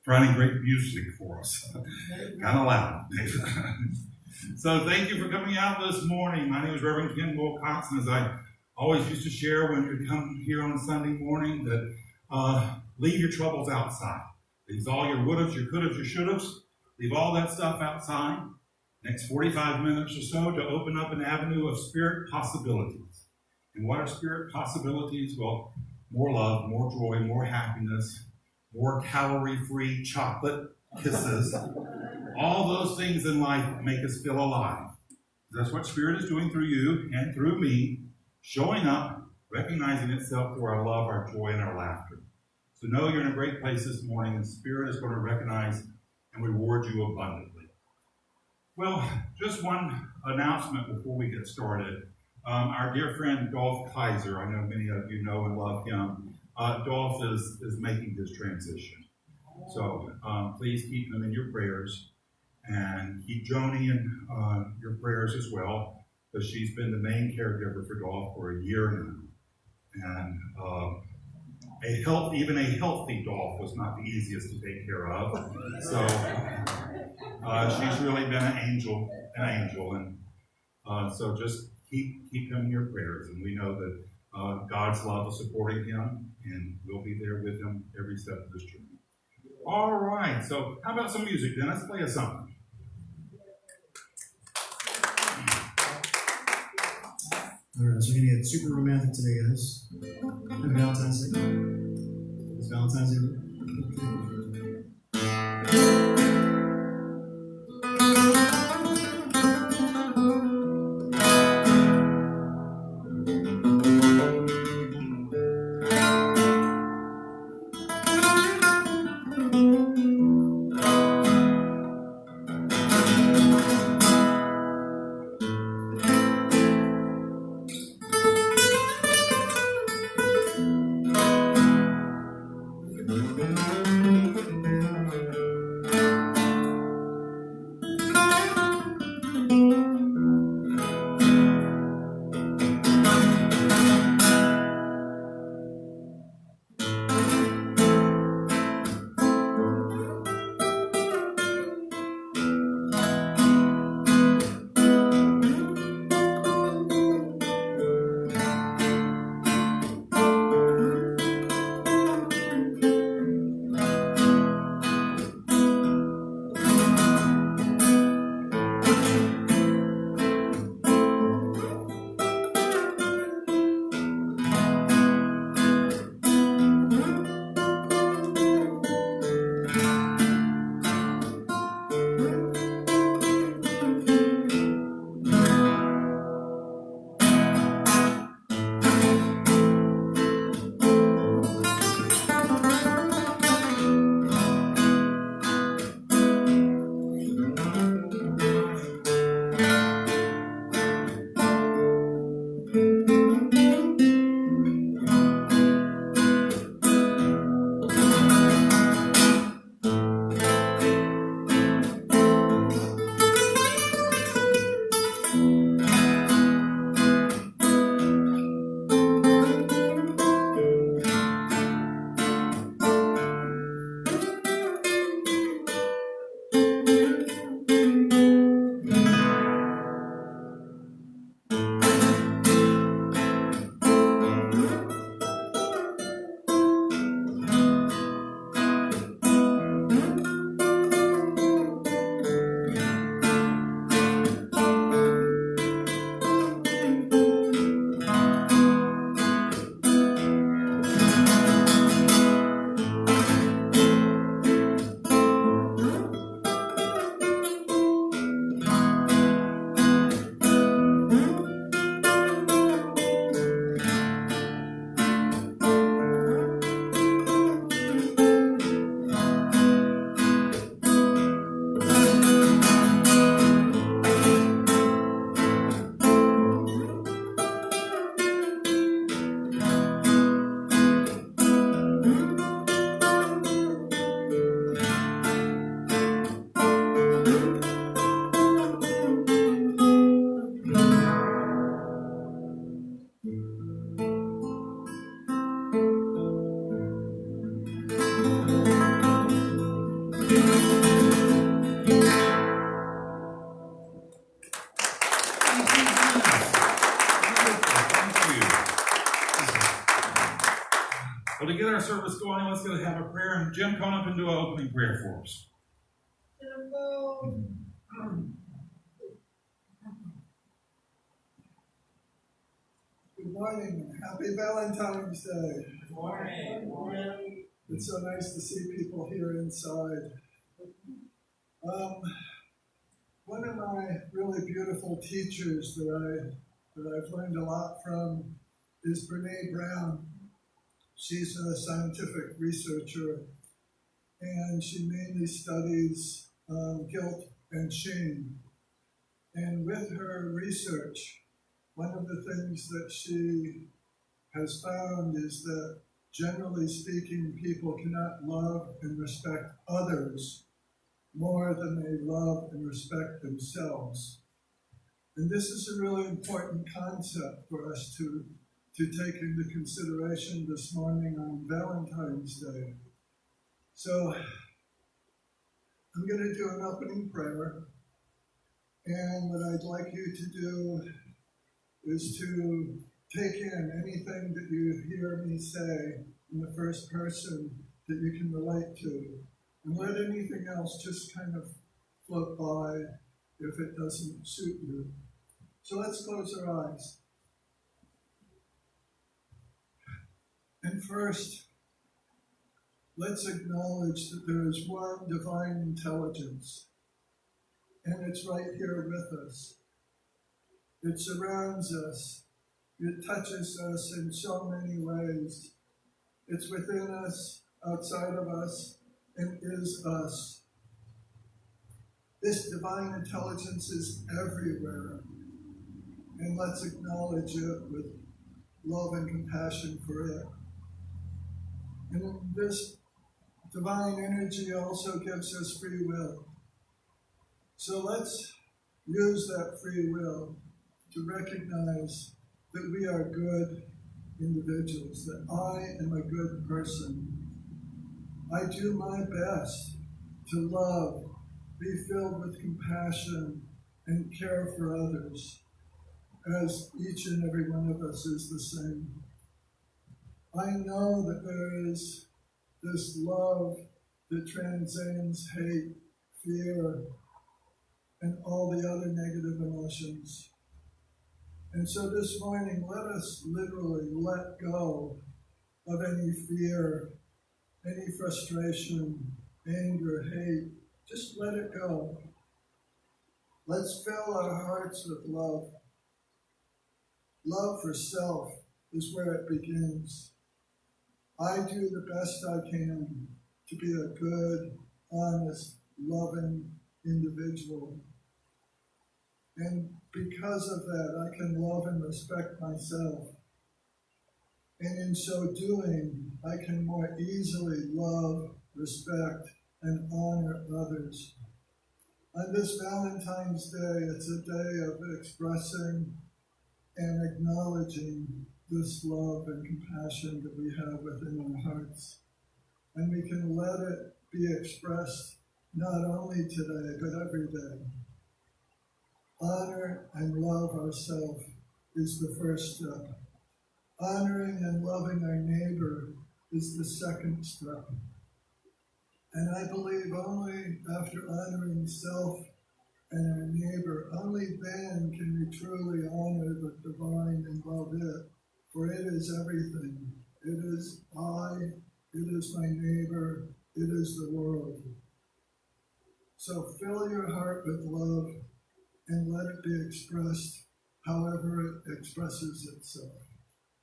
writing great music for us. Kind of loud. So thank you for coming out this morning. My name is Reverend Ken Wilcox, and as I always used to share when you come here on Sunday morning, that leave your troubles outside. Leave all your would-haves, your could-haves, your should-haves. Leave all that stuff outside. Next 45 minutes or so to open up an avenue of spirit possibilities. And what are spirit possibilities? Well, more love, more joy, more happiness, more calorie-free chocolate kisses. All those things in life make us feel alive. That's what Spirit is doing through you and through me, showing up, recognizing itself through our love, our joy, and our laughter. So know you're in a great place this morning, and Spirit is going to recognize and reward you abundantly. Well, just one announcement before we get started. Our dear friend Dolph Kaiser, I know many of you know and love him. Dolph is making his transition. So please keep him in your prayers. And keep Joni in your prayers as well, because she's been the main caregiver for Dolph for a year now. And even a healthy Dolph was not the easiest to take care of. So she's really been an angel. And so just keep him in your prayers. And we know that God's love is supporting him, and we'll be there with him every step of this journey. All right, so how about some music then? Let's play us something. All right, so we're going to get super romantic today, guys. Happy Valentine's Day. It's Valentine's Day. Well, to get our service going, let's go have a prayer. And Jim, come up and do an opening prayer for us. Good morning. Happy Valentine's Day. Good morning. It's so nice to see people here inside. One of my really beautiful teachers that I've learned a lot from is Brene Brown. She's a scientific researcher, and she mainly studies guilt and shame. And with her research, one of the things that she has found is that, generally speaking, people cannot love and respect others more than they love and respect themselves. And this is a really important concept for us to take into consideration this morning on Valentine's Day. So I'm going to do an opening prayer, and what I'd like you to do is to take in anything that you hear me say in the first person that you can relate to, and let anything else just kind of float by if it doesn't suit you. So let's close our eyes. And first, let's acknowledge that there is one divine intelligence, and it's right here with us. It surrounds us. It touches us in so many ways. It's within us, outside of us, and is us. This divine intelligence is everywhere, and let's acknowledge it with love and compassion for it. And this divine energy also gives us free will. So let's use that free will to recognize that we are good individuals, that I am a good person. I do my best to love, be filled with compassion, and care for others, as each and every one of us is the same. I know that there is this love that transcends hate, fear, and all the other negative emotions. And so this morning, let us literally let go of any fear, any frustration, anger, hate. Just let it go. Let's fill our hearts with love. Love for self is where it begins. I do the best I can to be a good, honest, loving individual. And because of that, I can love and respect myself. And in so doing, I can more easily love, respect, and honor others. On this Valentine's Day, it's a day of expressing and acknowledging this love and compassion that we have within our hearts. And we can let it be expressed not only today, but every day. Honor and love ourselves is the first step. Honoring and loving our neighbor is the second step. And I believe only after honoring self and our neighbor, only then can we truly honor the divine and love it, for it is everything. It is I, it is my neighbor, it is the world. So fill your heart with love and let it be expressed however it expresses itself.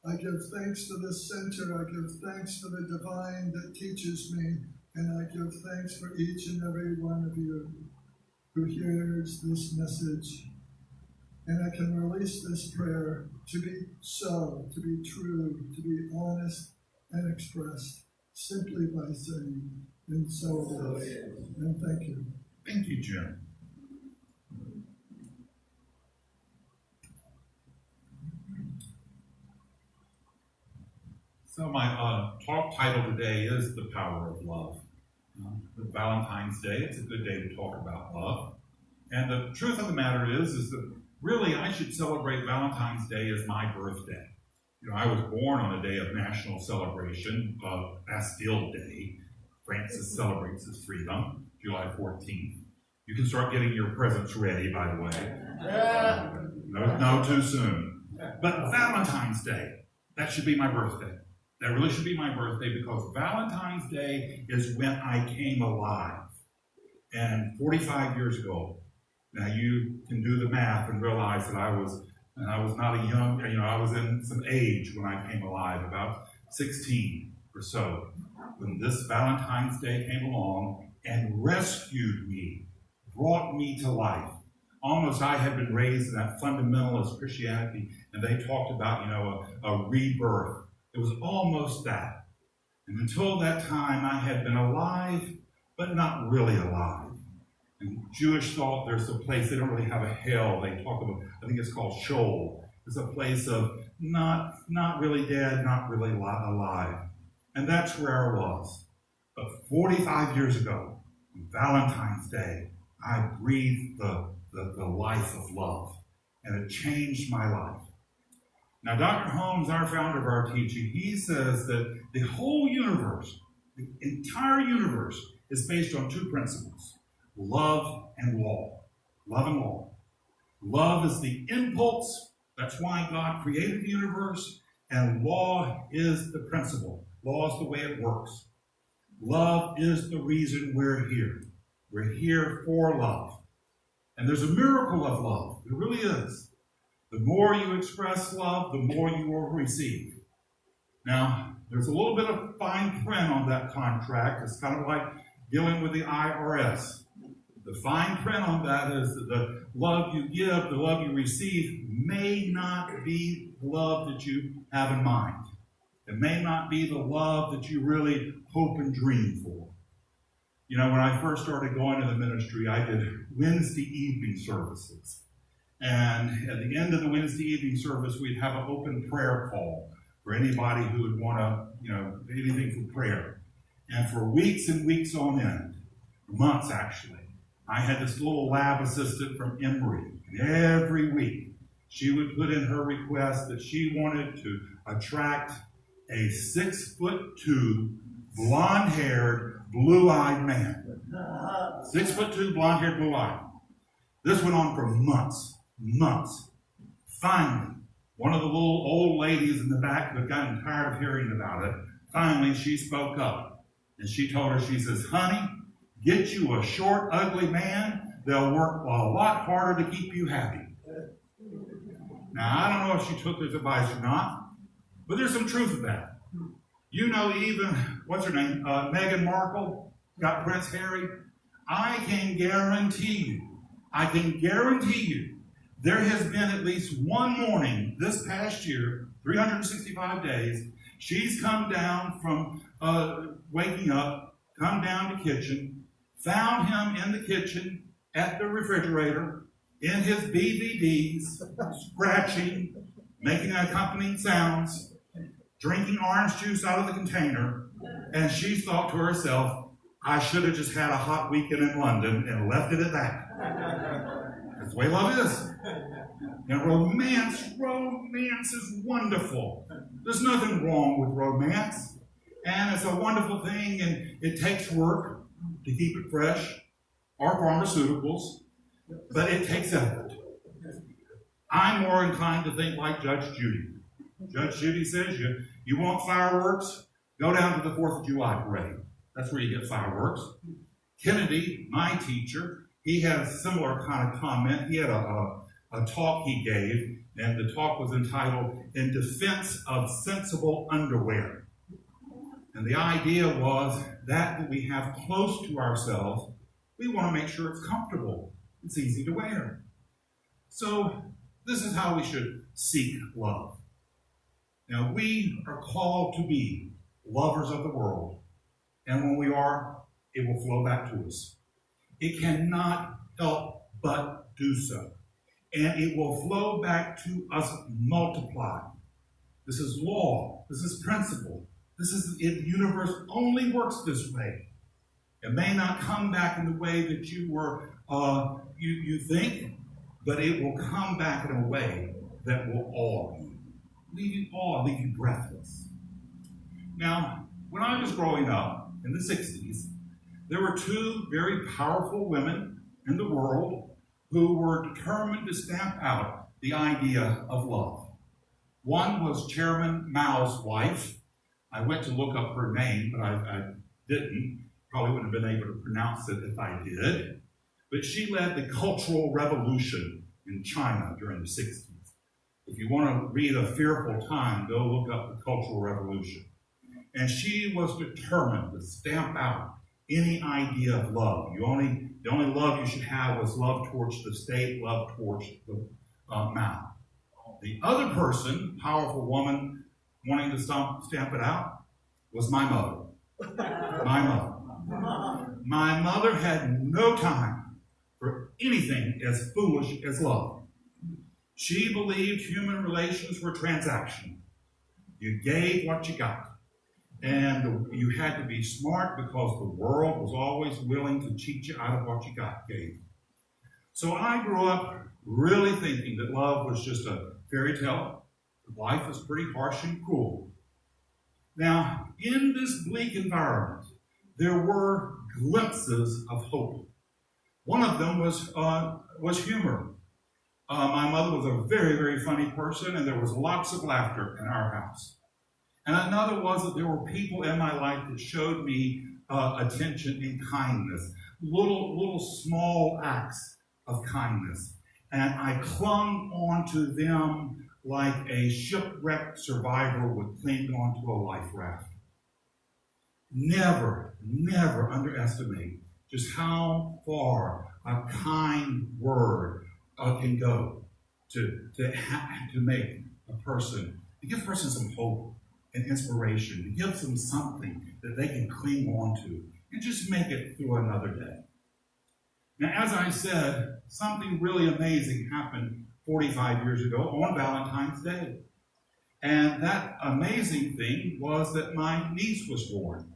I give thanks to this center, I give thanks for the divine that teaches me, and I give thanks for each and every one of you who hears this message. And I can release this prayer to be so, to be true, to be honest and expressed, simply by saying, and so it is. And thank you. Thank you, Jim. So my talk title today is The Power of Love. With Valentine's Day, it's a good day to talk about love. And the truth of the matter is that really I should celebrate Valentine's Day as my birthday. You know, I was born on a day of national celebration of Bastille Day. France celebrates its freedom, July 14th. You can start getting your presents ready, by the way. No, too soon. But Valentine's Day, that should be my birthday. That really should be my birthday, because Valentine's Day is when I came alive. And 45 years ago, now you can do the math and realize that I was not a young, I was in some age when I came alive, about 16 or so, when this Valentine's Day came along and rescued me, brought me to life. Almost I had been raised in that fundamentalist Christianity, and they talked about, a rebirth. It was almost that. And until that time, I had been alive, but not really alive. In Jewish thought, there's a place, they don't really have a hell. They talk about, I think it's called Sheol. It's a place of not really dead, not really alive. And that's where I was. But 45 years ago, on Valentine's Day, I breathed the life of love. And it changed my life. Now, Dr. Holmes, our founder of our teaching, he says that the whole universe, the entire universe, is based on two principles: love and law. Love and law. Love is the impulse. That's why God created the universe. And law is the principle. Law is the way it works. Love is the reason we're here. We're here for love. And there's a miracle of love. There really is. The more you express love, the more you will receive. Now, there's a little bit of fine print on that contract. It's kind of like dealing with the IRS. The fine print on that is that the love you give, the love you receive, may not be the love that you have in mind. It may not be the love that you really hope and dream for. You know, when I first started going to the ministry, I did Wednesday evening services. And at the end of the Wednesday evening service, we'd have an open prayer call for anybody who would want to, anything for prayer. And for weeks and weeks on end, months actually, I had this little lab assistant from Emory. And every week, she would put in her request that she wanted to attract a 6'2", blonde-haired, blue-eyed man. 6'2", blonde-haired, blue-eyed. This went on for months. Finally, one of the little old ladies in the back who had gotten tired of hearing about it, finally she spoke up. And she told her, she says, "Honey, get you a short, ugly man. They'll work a lot harder to keep you happy." Now, I don't know if she took this advice or not, but there's some truth to that. You know, even, what's her name, Meghan Markle, got Prince Harry. I can guarantee you, there has been at least one morning this past year, 365 days, she's come down from waking up, come down to the kitchen, found him in the kitchen at the refrigerator, in his BVDs, scratching, making accompanying sounds, drinking orange juice out of the container, and she thought to herself, I should have just had a hot weekend in London and left it at that. That's the way love is. Now, romance is wonderful. There's nothing wrong with romance. And it's a wonderful thing, and it takes work to keep it fresh, or pharmaceuticals, but it takes effort. I'm more inclined to think like Judge Judy. Judge Judy says, you want fireworks? Go down to the 4th of July parade. That's where you get fireworks. Kennedy, my teacher, he had a similar kind of comment. He had a talk he gave, and the talk was entitled, "In Defense of Sensible Underwear." And the idea was that we have close to ourselves, we want to make sure it's comfortable. It's easy to wear. So this is how we should seek love. Now, we are called to be lovers of the world. And when we are, it will flow back to us. It cannot help but do so. And it will flow back to us multiplied. This is law. This is principle. The universe only works this way. It may not come back in the way that you think, but it will come back in a way that will awe you. leave you awed, leave you breathless. Now, when I was growing up in the 60s, there were two very powerful women in the world who were determined to stamp out the idea of love. One was Chairman Mao's wife. I went to look up her name, but I didn't. Probably wouldn't have been able to pronounce it if I did. But she led the Cultural Revolution in China during the 60s. If you want to read A Fearful Time, go look up the Cultural Revolution. And she was determined to stamp out any idea of love. The only love you should have was love towards the state, love towards the Mao. The other person, powerful woman, wanting to stamp it out, was my mother. My mother. My mother had no time for anything as foolish as love. She believed human relations were transactional. You gave what you got. And you had to be smart because the world was always willing to cheat you out of what you gave. So I grew up really thinking that love was just a fairy tale. Life was pretty harsh and cruel. Now, in this bleak environment, there were glimpses of hope. One of them was humor. My mother was a very, very funny person, and there was lots of laughter in our house. And another was that there were people in my life that showed me attention and kindness, little small acts of kindness. And I clung onto them like a shipwrecked survivor would cling onto a life raft. Never underestimate just how far a kind word can go to make a person, to give a person some hope and inspiration, to give them something that they can cling on to and just make it through another day. Now, as I said, something really amazing happened 45 years ago on Valentine's Day. And that amazing thing was that my niece was born.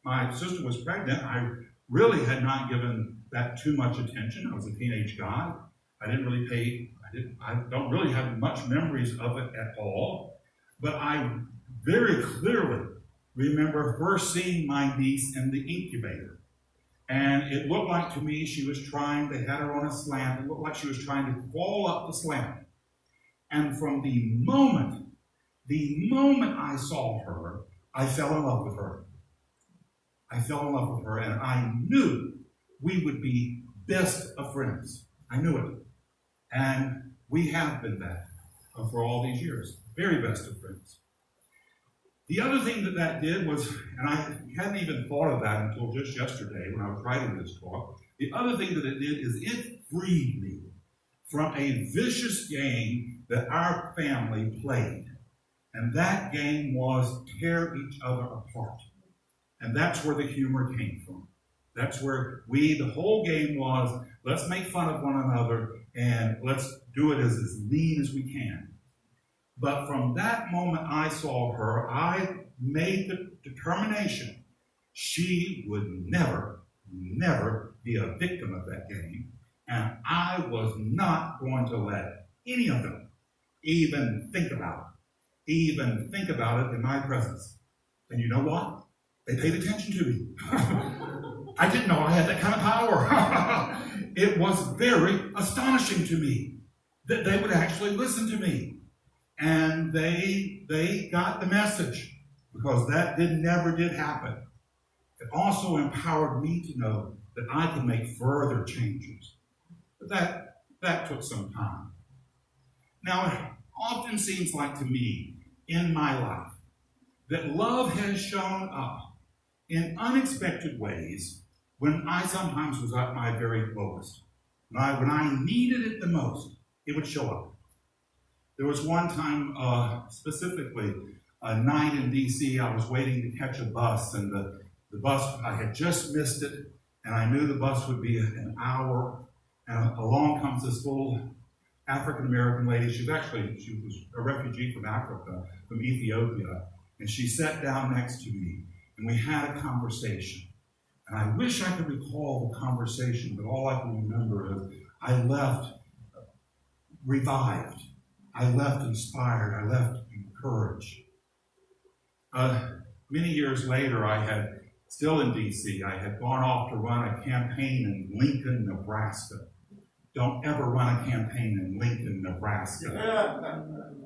My sister was pregnant. I really had not given that too much attention. I was a teenage guy. I don't really have much memories of it at all. But I very clearly remember first seeing my niece in the incubator. And it looked like to me they had her on a slant. It looked like she was trying to crawl up the slant. And from the moment I saw her, I fell in love with her. I fell in love with her, and I knew we would be best of friends. I knew it. And we have been that for all these years. Very best of friends. The other thing that did was, and I hadn't even thought of that until just yesterday when I was writing this talk, the other thing that it did is it freed me from a vicious game that our family played. And that game was tear each other apart. And that's where the humor came from. That's where the whole game was, let's make fun of one another and let's do it as lean as we can. But from that moment I saw her, I made the determination she would never be a victim of that game. And I was not going to let any of them even think about it in my presence. And you know what? They paid attention to me. I didn't know I had that kind of power. It was very astonishing to me that they would actually listen to me. And they got the message, because that never did happen. It also empowered me to know that I could make further changes. But that took some time. Now, it often seems like to me in my life that love has shown up in unexpected ways when I sometimes was at my very lowest. When I needed it the most, it would show up. There was one time, specifically, a night in D.C., I was waiting to catch a bus, and the bus, I had just missed it, and I knew the bus would be an hour, and along comes this little African-American lady. She was a refugee from Africa, from Ethiopia, and she sat down next to me, and we had a conversation. And I wish I could recall the conversation, but all I can remember is I left revived. I left inspired. I left encouraged. Many years later, still in D.C., I had gone off to run a campaign in Lincoln, Nebraska. Don't ever run a campaign in Lincoln, Nebraska.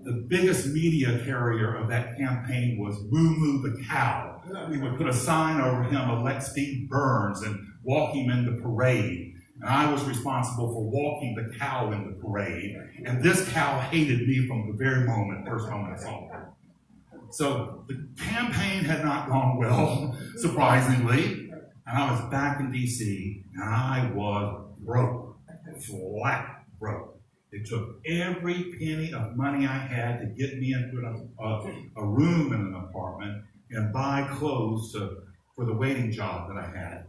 The biggest media carrier of that campaign was Moo Moo the cow. We would put a sign over him, elect Steve Burns, and walk him in the parade. And I was responsible for walking the cow in the parade. And this cow hated me from the very first moment I saw her. So the campaign had not gone well, surprisingly. And I was back in D.C., and I was broke, flat broke. It took every penny of money I had to get me into a room in an apartment and buy clothes for the waiting job that I had.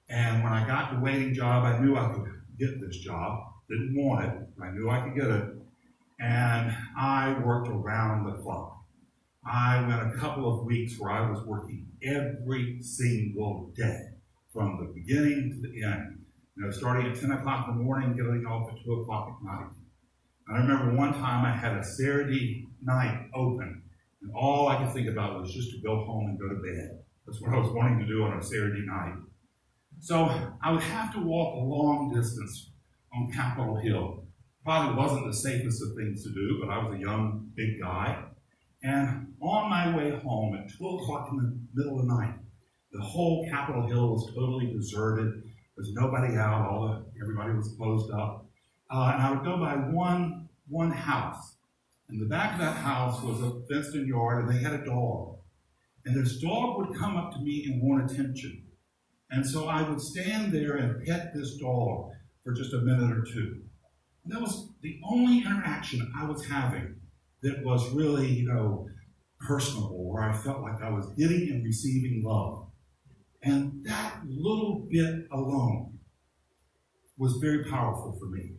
And when I got the waiting job, I knew I could get this job. Didn't want it, but I knew I could get it. And I worked around the clock. I went a couple of weeks where I was working every single day, from the beginning to the end. Starting at 10 o'clock in the morning, getting off at 2 o'clock at night. I remember one time I had a Saturday night open, and all I could think about was just to go home and go to bed. That's what I was wanting to do on a Saturday night. So I would have to walk a long distance on Capitol Hill. Probably wasn't the safest of things to do, but I was a young, big guy. And on my way home at 2 o'clock in the middle of the night, the whole Capitol Hill was totally deserted. There's nobody out. Everybody was closed up. And I would go by one house. In the back of that house was a fenced-in yard, and they had a dog. And this dog would come up to me and want attention. And so I would stand there and pet this dog for just a minute or two. And that was the only interaction I was having that was really, personable, where I felt like I was getting and receiving love. And that little bit alone was very powerful for me.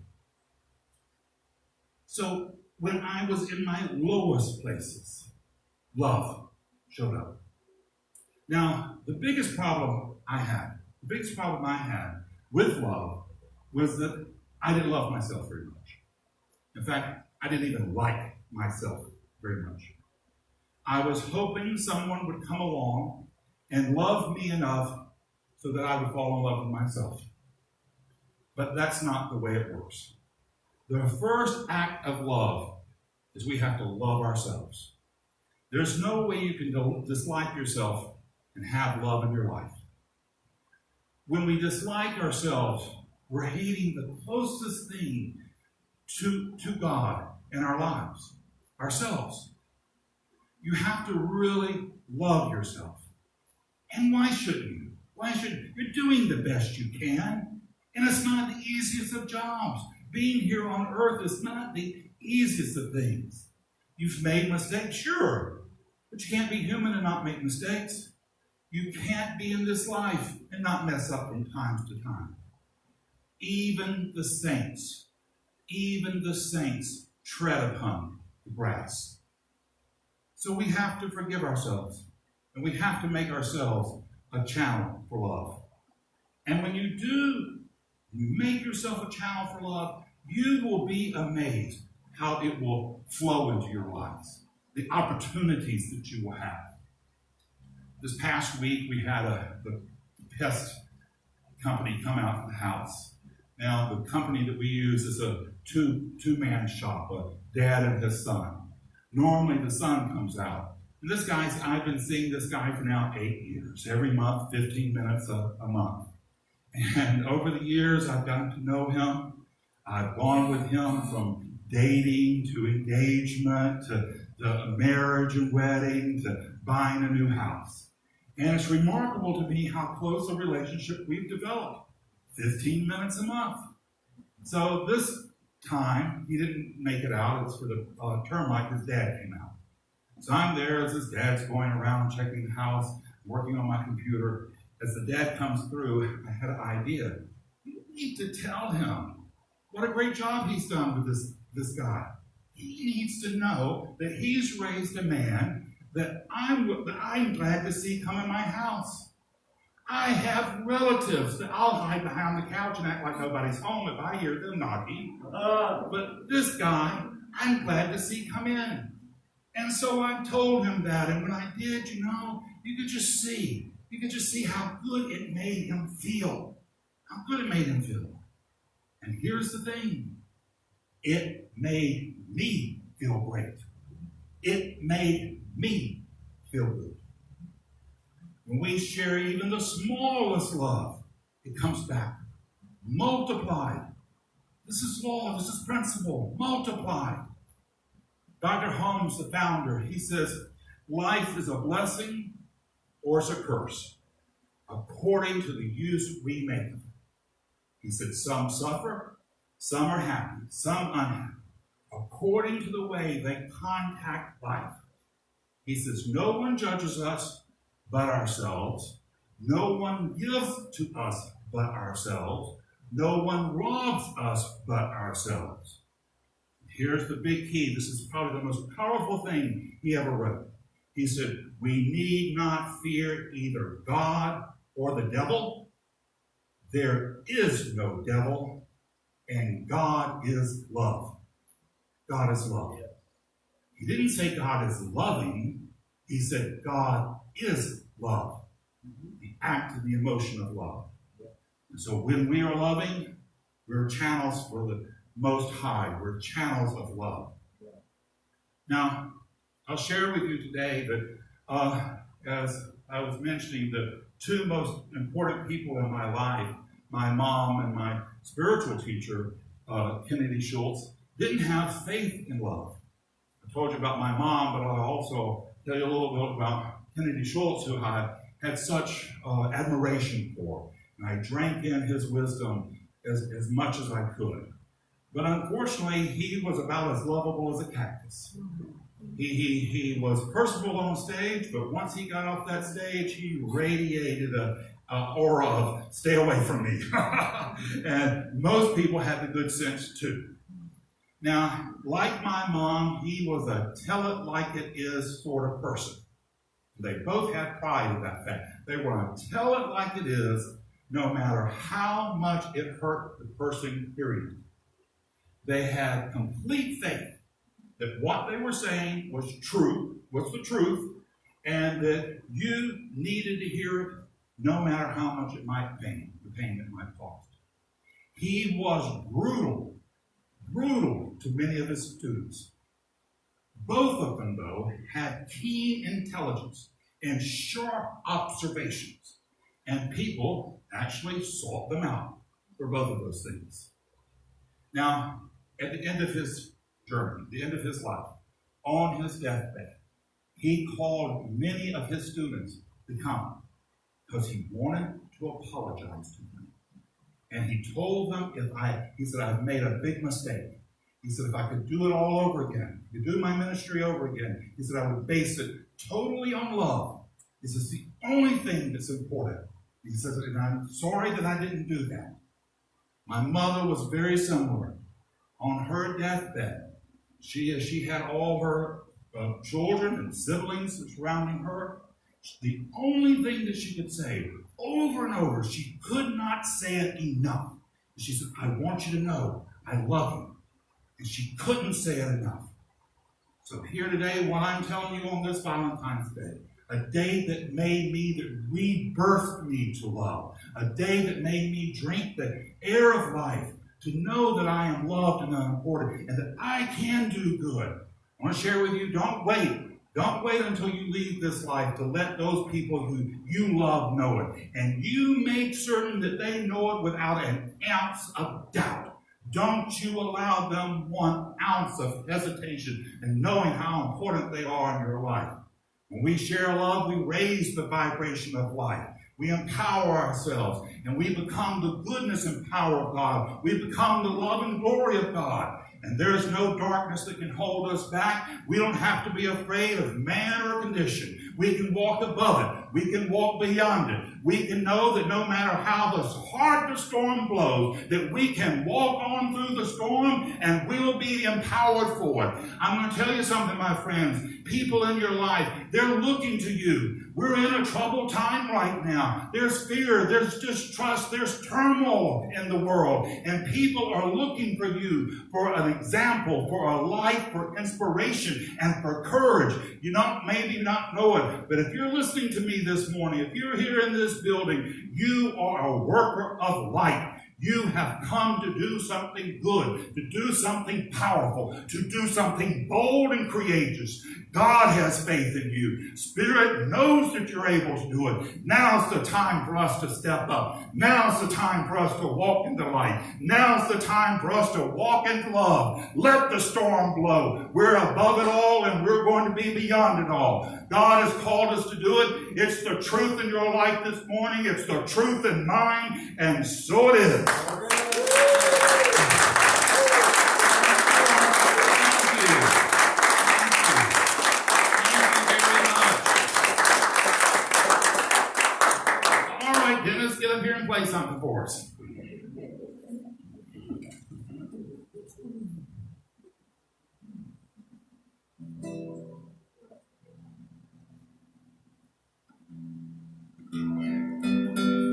So when I was in my lowest places, love showed up. Now, the biggest problem I had with love was that I didn't love myself very much. In fact, I didn't even like myself very much. I was hoping someone would come along and love me enough so that I would fall in love with myself. But that's not the way it works. The first act of love is we have to love ourselves. There's no way you can dislike yourself and have love in your life. When we dislike ourselves, we're hating the closest thing to God in our lives, ourselves. You have to really love yourself. And why shouldn't you? You're doing the best you can. And it's not the easiest of jobs. Being here on earth is not the easiest of things. You've made mistakes, sure. But you can't be human and not make mistakes. You can't be in this life and not mess up from time to time. Even the saints tread upon the grass. So we have to forgive ourselves. And we have to make ourselves a channel for love. And when you do, you make yourself a channel for love, you will be amazed how it will flow into your lives. The opportunities that you will have. This past week, we had the pest company come out to the house. Now, the company that we use is a two-man shop, a dad and his son. Normally, the son comes out. And I've been seeing this guy for now 8 years. Every month, 15 minutes a month. And over the years, I've gotten to know him. I've gone with him from dating to engagement to marriage and wedding to buying a new house. And it's remarkable to me how close a relationship we've developed. 15 minutes a month. So this time, he didn't make it out. It's for the termite. His dad came out. So I'm there as his dad's going around checking the house, working on my computer. As the dad comes through, I had an idea. You need to tell him what a great job he's done with this guy. He needs to know that he's raised a man that I'm glad to see come in my house. I have relatives that I'll hide behind the couch and act like nobody's home if I hear them knocking. But this guy, I'm glad to see come in. And so I told him that, and when I did, you could just see how good it made him feel. How good it made him feel. And here's the thing. It made me feel great. It made me feel good. When we share even the smallest love, it comes back multiplied. This is law, this is principle, multiplied. Dr. Holmes, the founder, he says, life is a blessing or it's a curse, according to the use we make of it. He said, some suffer, some are happy, some unhappy, according to the way they contact life. He says, no one judges us but ourselves. No one gives to us but ourselves. No one robs us but ourselves. Here's the big key. This is probably the most powerful thing he ever wrote. He said, we need not fear either God or the devil. There is no devil, and God is love. God is love. He didn't say God is loving. He said God is love. The act and the emotion of love. And so when we are loving, we're channels for the Most High. We're channels of love. Now, I'll share with you today that as I was mentioning, the two most important people in my life, my mom and my spiritual teacher, Kennedy Schultz, didn't have faith in love. I told you about my mom, but I'll also tell you a little bit about Kennedy Schultz, who I had such admiration for. And I drank in his wisdom as much as I could. But unfortunately, he was about as lovable as a cactus. He was personable on stage, but once he got off that stage, he radiated an aura of stay away from me. And most people had the good sense too. Now, like my mom, he was a tell it like it is sort of person. They both had pride in that fact. They were a tell it like it is, no matter how much it hurt the person hearing it. They had complete faith that what they were saying was true, was the truth, and that you needed to hear it no matter how much it might pain, the pain it might cost. He was brutal to many of his students. Both of them, though, had keen intelligence and sharp observations, and people actually sought them out for both of those things. Now, at the end of his journey, the end of his life, on his deathbed, he called many of his students to come because he wanted to apologize to them. And he told them, he said, I've made a big mistake. He said, if I could do it all over again, if I could do my ministry over again, he said, I would base it totally on love. This is the only thing that's important. He says, and I'm sorry that I didn't do that. My mother was very similar. On her deathbed, she had all her children and siblings surrounding her. The only thing that she could say over and over, she could not say it enough. She said, I want you to know I love you. And she couldn't say it enough. So here today, what I'm telling you on this Valentine's Day, a day that rebirthed me to love, a day that made me drink the air of life, to know that I am loved and important, and that I can do good. I want to share with you, don't wait. Don't wait until you leave this life to let those people who you love know it. And you make certain that they know it without an ounce of doubt. Don't you allow them 1 ounce of hesitation in knowing how important they are in your life. When we share love, we raise the vibration of life. We empower ourselves, and we become the goodness and power of God. We become the love and glory of God. And there is no darkness that can hold us back. We don't have to be afraid of man or condition. We can walk above it. We can walk beyond it. We can know that no matter how hard the storm blows, that we can walk on through the storm and we'll be empowered for it. I'm going to tell you something, my friends. People in your life, they're looking to you. We're in a troubled time right now. There's fear, there's distrust, there's turmoil in the world. And people are looking for you for an example, for a life, for inspiration, and for courage. You don't maybe not know it, but if you're listening to me this morning, if you're here in this building, you are a worker of light. You have come to do something good, to do something powerful, to do something bold and courageous. God has faith in you. Spirit knows that you're able to do it. Now's the time for us to step up. Now's the time for us to walk in the light. Now's the time for us to walk in love. Let the storm blow. We're above it all, and we're going to be beyond it all. God has called us to do it. It's the truth in your life this morning. It's the truth in mine, and so it is. Thank you. Very much. All right, Dennis, get up here and play something for us.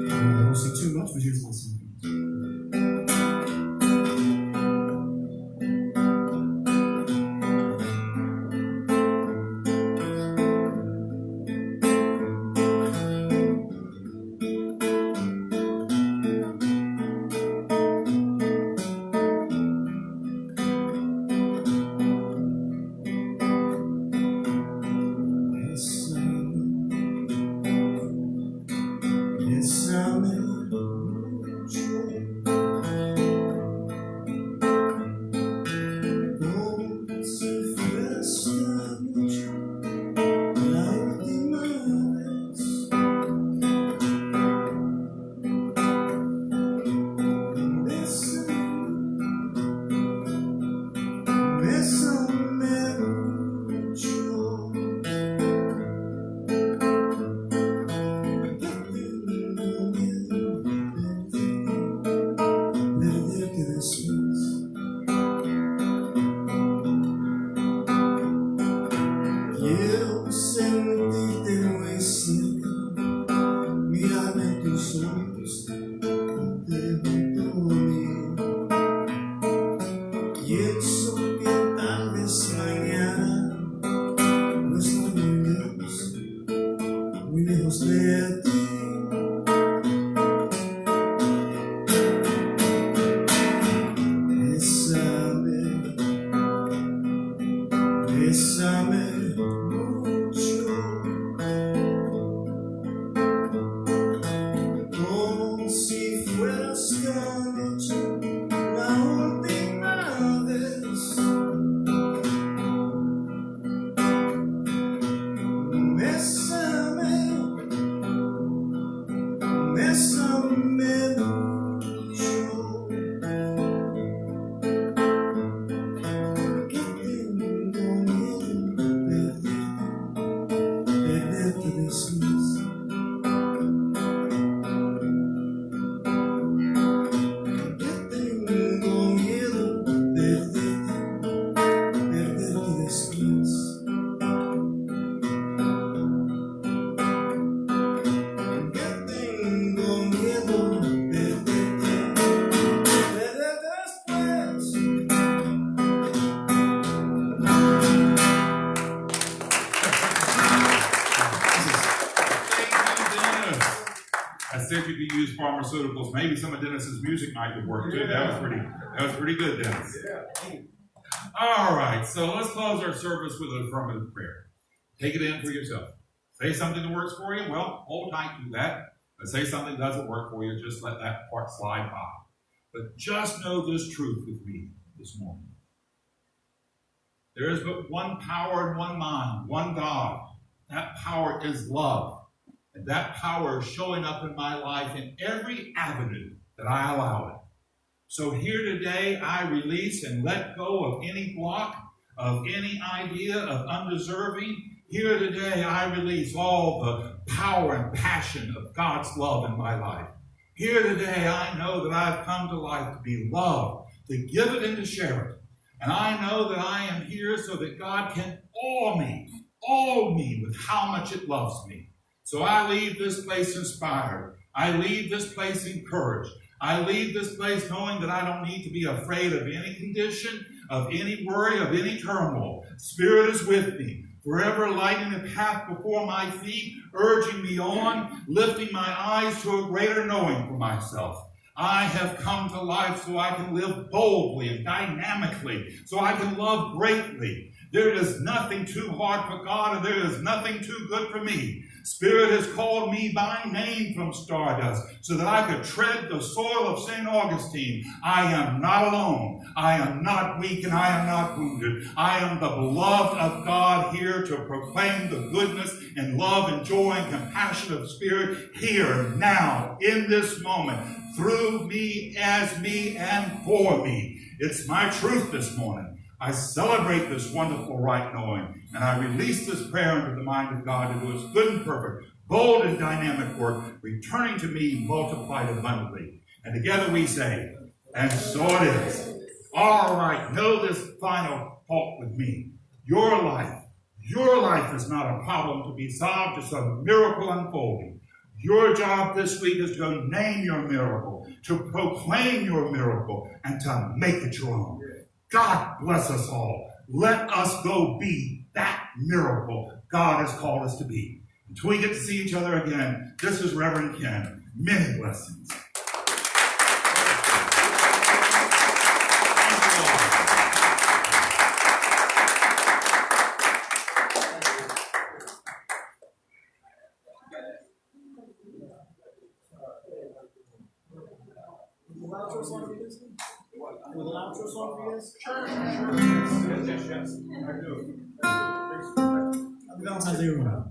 I don't see too much, but here's one song. You could use pharmaceuticals. Maybe some of Dennis's music might would work too. That was pretty good, Dennis. All right, so let's close our service with an affirmative prayer. Take it in for yourself. Say something that works for you. Well, hold tight to that. But say something that doesn't work for you. Just let that part slide by. But just know this truth with me this morning. There is but one power and one mind, one God. That power is love. And that power is showing up in my life in every avenue that I allow it. So here today, I release and let go of any block, of any idea of undeserving. Here today, I release all the power and passion of God's love in my life. Here today, I know that I've come to life to be loved, to give it and to share it. And I know that I am here so that God can awe me with how much it loves me. So I leave this place inspired. I leave this place encouraged. I leave this place knowing that I don't need to be afraid of any condition. of any worry, of any turmoil. Spirit is with me, forever lighting the path before my feet, urging me on, lifting my eyes to a greater knowing for myself. I have come to life so I can live boldly and dynamically, so I can love greatly. There is nothing too hard for God, and there is nothing too good for me. Spirit has called me by name from stardust so that I could tread the soil of St. Augustine. I am not alone. I am not weak, and I am not wounded. I am the beloved of God, here to proclaim the goodness and love and joy and compassion of Spirit here, now, in this moment, through me, as me, and for me. It's my truth this morning. I celebrate this wonderful right knowing, and I release this prayer into the mind of God to do its good and perfect, bold and dynamic work, returning to me multiplied abundantly. And together we say, and so it is. All right, know this final thought with me. Your life is not a problem to be solved, it's a miracle unfolding. Your job this week is to name your miracle, to proclaim your miracle, and to make it your own. God bless us all. Let us go be that miracle God has called us to be. Until we get to see each other again, this is Reverend Ken. Many blessings. With an outro song for you guys? Sure. Yes. I do. Happy Valentine's Day, everyone.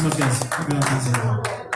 much, guys. Happy Valentine's Day.